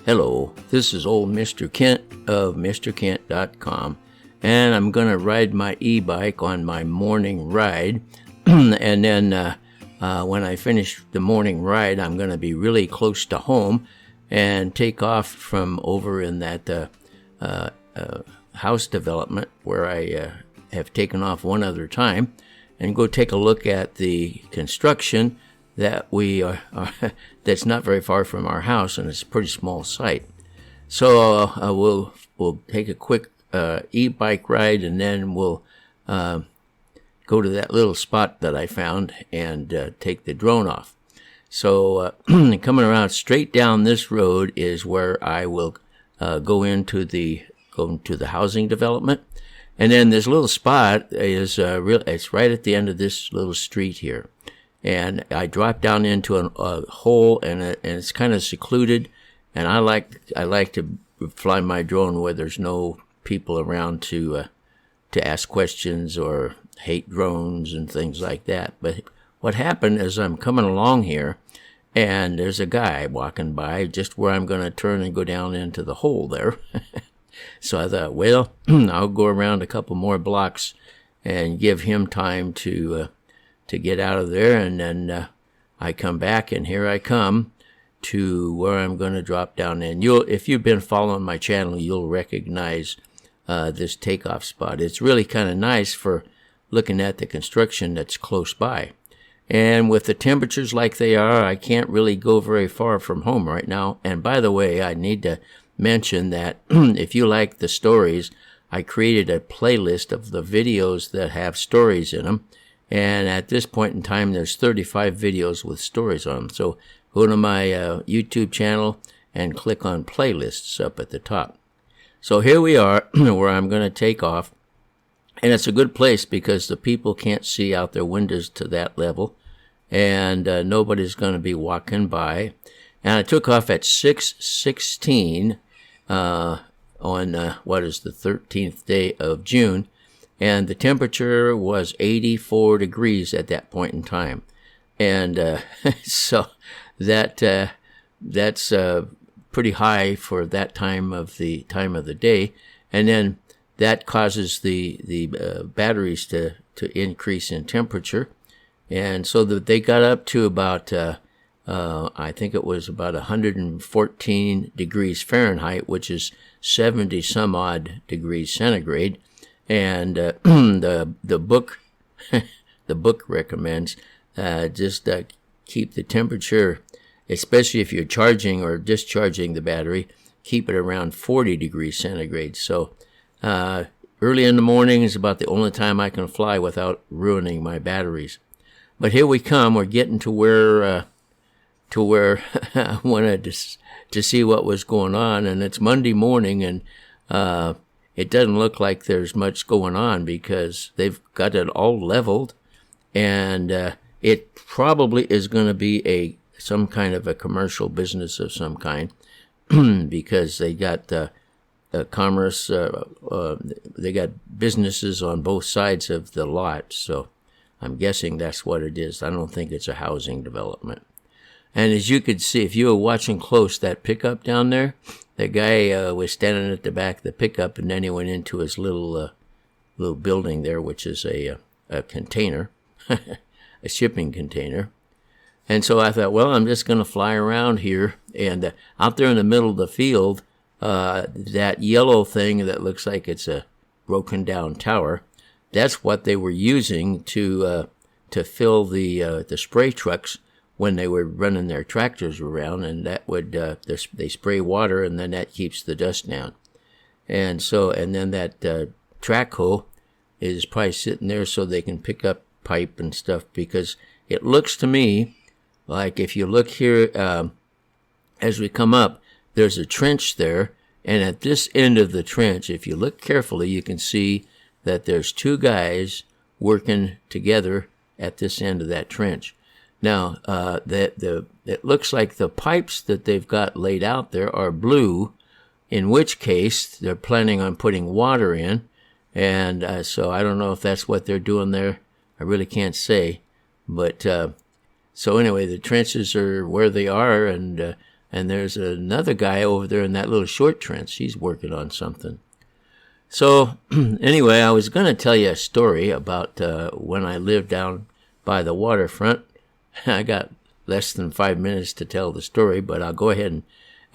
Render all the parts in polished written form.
Hello, this is old Mr. Kent of MrKent.com, and I'm going to ride my e-bike on my morning ride, and then when I finish the morning ride, I'm going to be really close to home and take off from over in that house development where I have taken off one other time, and go take a look at the construction that we are that's not very far from our house, and it's a pretty small site. So we'll take a quick e-bike ride, and then we'll go to that little spot that I found and take the drone off. So coming around straight down this road is where I will go into the housing development. And then this little spot is it's right at the end of this little street here. And I drop down into a hole, and it's kind of secluded. And I like to fly my drone where there's no people around to ask questions or hate drones and things like that. But what happened is I'm coming along here, and there's a guy walking by just where I'm going to turn and go down into the hole there. So I thought, well, I'll go around a couple more blocks and give him time to get out of there, and then I come back, and here I come to where I'm going to drop down. And if you've been following my channel, you'll recognize this takeoff spot. It's really kind of nice for looking at the construction that's close by. And with the temperatures like they are, I can't really go very far from home right now. And by the way, I need to mention that if you like the stories, I created a playlist of the videos that have stories in them. And at this point in time, there's 35 videos with stories on them. So go to my YouTube channel and click on playlists up at the top. So here we are where I'm going to take off. And it's a good place because the people can't see out their windows to that level. And nobody's going to be walking by. And I took off at 6:16 on what is the 13th day of June. And the temperature was 84 degrees at that point in time. And so that's pretty high for that time of the day. And then that causes the batteries to increase in temperature. And so that they got up to about, I think it was about 114 degrees Fahrenheit, which is 70 some odd degrees centigrade. And the book the book recommends just keep the temperature, especially if you're charging or discharging the battery, keep it around 40 degrees centigrade. So early in the morning is about the only time I can fly without ruining my batteries. But here we come. We're getting to where I wanted to see what was going on, and it's Monday morning, and it doesn't look like there's much going on because they've got it all leveled, and it probably is going to be some kind of a commercial business of some kind because they got commerce, they got businesses on both sides of the lot, so I'm guessing that's what it is. I don't think it's a housing development. And as you could see, if you were watching close, that pickup down there, the guy was standing at the back of the pickup, and then he went into his little building there, which is a container, a shipping container. And so I thought, well, I'm just going to fly around here. And out there in the middle of the field, that yellow thing that looks like it's a broken down tower, that's what they were using to fill the spray trucks when they were running their tractors around, and that would they spray water, and then that keeps the dust down. And then that track hoe is probably sitting there so they can pick up pipe and stuff, because it looks to me like if you look here as we come up, there's a trench there, and at this end of the trench, if you look carefully, you can see that there's two guys working together at this end of that trench. Now, it looks like the pipes that they've got laid out there are blue, in which case they're planning on putting water in. And so I don't know if that's what they're doing there. I really can't say. But so anyway, the trenches are where they are, and and there's another guy over there in that little short trench. He's working on something. So anyway, I was going to tell you a story about when I lived down by the waterfront. I got less than 5 minutes to tell the story, but I'll go ahead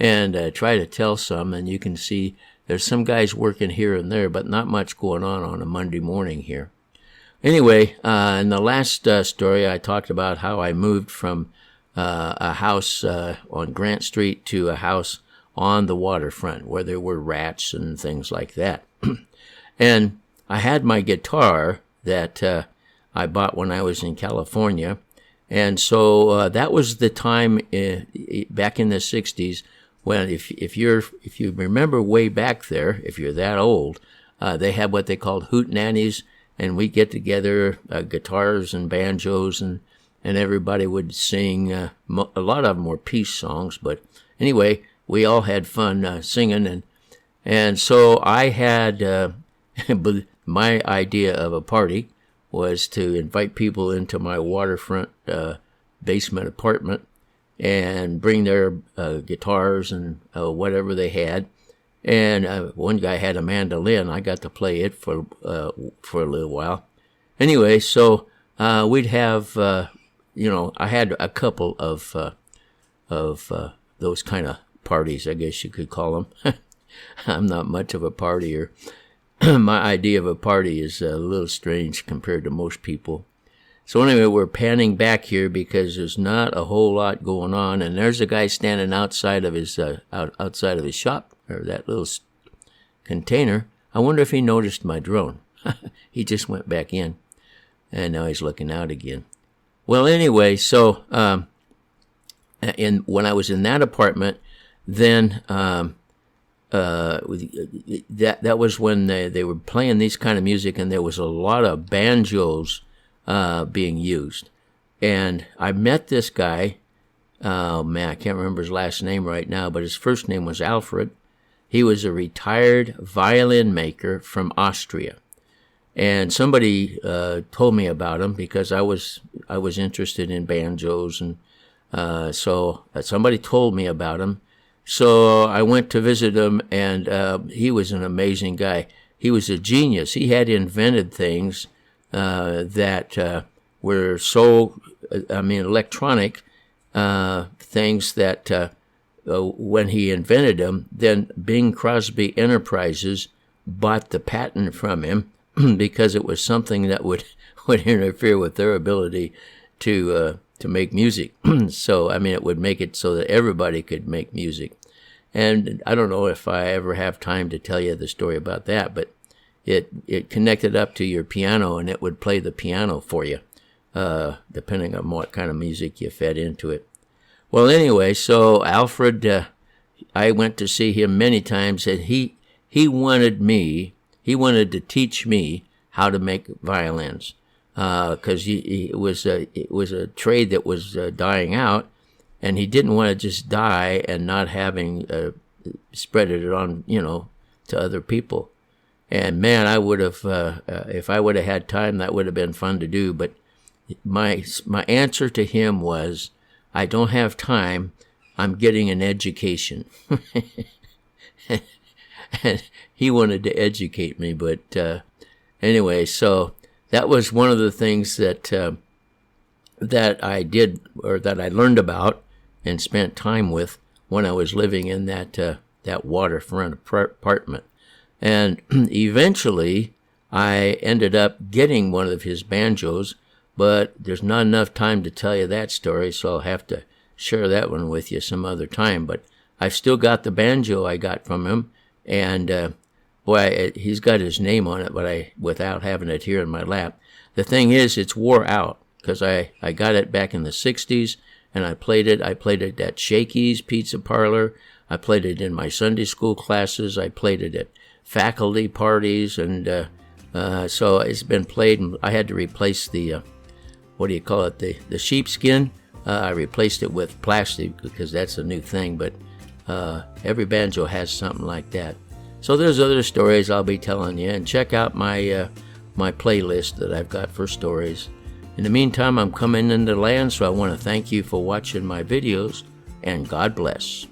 and try to tell some, and you can see there's some guys working here and there, but not much going on a Monday morning here. Anyway, in the last story, I talked about how I moved from a house on Grant Street to a house on the waterfront where there were rats and things like that. And I had my guitar that I bought when I was in California. And so that was the time back in the 60s when if you remember way back there, if you're that old, they had what they called hootenannies, and we get together guitars and banjos, and everybody would sing. A lot of them were peace songs, but anyway, we all had fun singing, and so I had my idea of a party was to invite people into my waterfront basement apartment and bring their guitars and whatever they had. And one guy had a mandolin. I got to play it for a little while. Anyway, so we'd have, I had a couple of those kind of parties, I guess you could call them. I'm not much of a partier. My idea of a party is a little strange compared to most people. So anyway, we're panning back here because there's not a whole lot going on, and there's a guy standing outside of his outside of his shop, or that little container. I wonder if he noticed my drone. He just went back in, and now he's looking out again. Well, anyway, so when I was in that apartment, then that was when they were playing these kind of music, and there was a lot of banjos being used. And I met this guy, I can't remember his last name right now, but his first name was Alfred. He was a retired violin maker from Austria. And somebody told me about him because I was interested in banjos, and so somebody told me about him. So I went to visit him, and he was an amazing guy. He was a genius. He had invented things that were so, electronic things that when he invented them, then Bing Crosby Enterprises bought the patent from him because it was something that would interfere with their ability to make music. So, it would make it so that everybody could make music. And I don't know if I ever have time to tell you the story about that, but it connected up to your piano, and it would play the piano for you, depending on what kind of music you fed into it. Well, anyway, so Alfred, I went to see him many times, and he wanted to teach me how to make violins, because it was a trade that was dying out, and he didn't want to just die and not having spread it on, to other people. And man, I would have, if I would have had time, that would have been fun to do. But my answer to him was, I don't have time. I'm getting an education. And he wanted to educate me, but anyway, so that was one of the things that I did, or that I learned about and spent time with when I was living in that waterfront apartment. And eventually, I ended up getting one of his banjos, but there's not enough time to tell you that story, so I'll have to share that one with you some other time. But I've still got the banjo I got from him, and he's got his name on it, but without having it here in my lap. The thing is, it's wore out, because I got it back in the 60s, and I played it. I played it at Shakey's Pizza Parlor. I played it in my Sunday school classes. I played it at faculty parties, and so it's been played, and I had to replace the the sheepskin. I replaced it with plastic because that's a new thing, but every banjo has something like that. So there's other stories I'll be telling you, and check out my my playlist that I've got for stories. In the meantime, I'm coming into land, so I want to thank you for watching my videos, and God bless.